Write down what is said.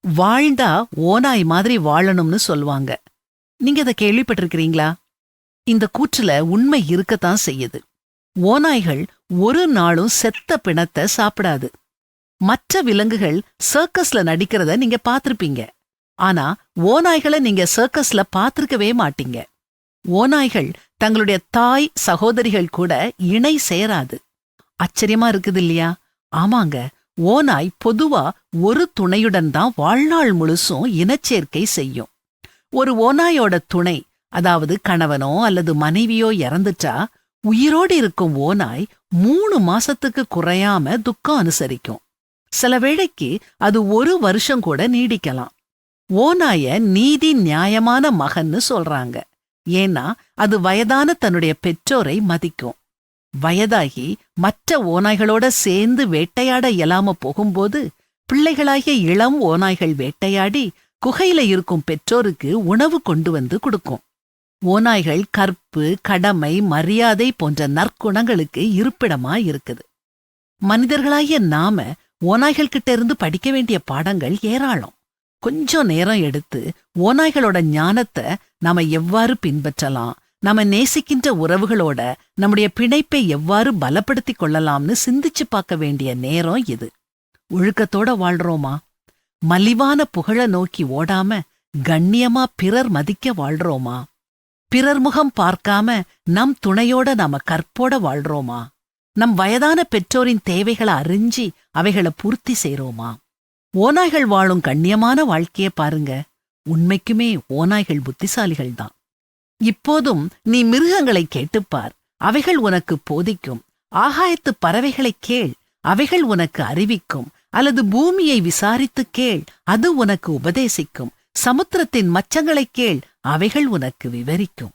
வாழ்ந்தா ஓநாய் மாதிரி வாழணும்னு சொல்வாங்க. நீங்க இத கேள்விப்பட்டிருக்கிறீங்களா? இந்த கூற்றுல உண்மை இருக்கத்தான் செய்யுது. ஓநாய்கள் ஒரு நாளும் செத்த பிணத்தை சாப்பிடாது. மற்ற விலங்குகள் சர்க்கஸ்ல நடிக்கிறத நீங்க பாத்திருப்பீங்க. ஆனா ஓநாய்களை நீங்க சர்க்கஸ்ல பாத்திருக்கவே மாட்டீங்க. ஓநாய்கள் தங்களுடைய தாய் சகோதரிகள் கூட இணை சேராது. ஆச்சரியமா இருக்குது இல்லையா? ஆமாங்க, ஓநாய் பொதுவா ஒரு துணையுடன் தான் வாழ்நாள் முழுசும் இனச்சேர்க்கை செய்யும். ஒரு ஓநாயோட துணை, அதாவது கணவனோ அல்லது மனைவியோ இறந்துட்டா, உயிரோடு இருக்கும் ஓநாய் 3 மாசத்துக்கு குறையாம துக்கம் அனுசரிக்கும். சில வேளைக்கு அது 1 வருஷம் கூட நீடிக்கலாம். ஓநாய நீதி நியாயமான மகன்னு சொல்றாங்க. ஏன்னா அது வயதான தன்னுடைய பெற்றோரை மதிக்கும். வயதாகி மற்ற ஓநாய்களோட சேர்ந்து வேட்டையாட இயலாம போகும்போது பிள்ளைகளாகிய இளம் ஓநாய்கள் வேட்டையாடி குகையில இருக்கும் பெற்றோருக்கு உணவு கொண்டு வந்து கொடுக்கும். ஓநாய்கள் கற்பு, கடமை, மரியாதை போன்ற நற்குணங்களுக்கு இருப்பிடமா இருக்குது. மனிதர்களாகிய நாம ஓநாய்கள் கிட்ட இருந்து படிக்க வேண்டிய பாடங்கள் ஏராளம். கொஞ்சம் நேரம் எடுத்து ஓநாய்களோட ஞானத்தை நாம எவ்வாறு பின்பற்றலாம், நாம நேசிக்கின்ற உறவுகளோட நம்முடைய பிணைப்பை எவ்வாறு பலப்படுத்திக் கொள்ளலாம்னு சிந்திச்சு பார்க்க வேண்டிய நேரம் இது. ஒழுக்கத்தோட வாழ்றோமா? மலிவான புகழ நோக்கி ஓடாம கண்ணியமா பிறர் மதிக்க வாழ்றோமா? பிறர் முகம் பார்க்காம நம் துணையோட நாம கற்போட வாழ்றோமா? நம் வயதான பெற்றோரின் தேவைகளை அறிஞ்சி அவைகளை பூர்த்தி செய்றோமா? ஓநாய்கள் வாழும் கண்ணியமான வாழ்க்கைய பாருங்க. உண்மைக்குமே ஓநாய்கள் புத்திசாலிகள் தான். இப்போதும் நீ மிருகங்களை கேட்டுப்பார், அவைகள் உனக்கு போதிக்கும். ஆகாயத்து பறவைகளைக் கேள், அவைகள் உனக்கு அறிவிக்கும். அல்லது பூமியை விசாரித்துக் கேள், அது உனக்கு உபதேசிக்கும். சமுத்திரத்தின் மச்சங்களைக் கேள், அவைகள் உனக்கு விவரிக்கும்.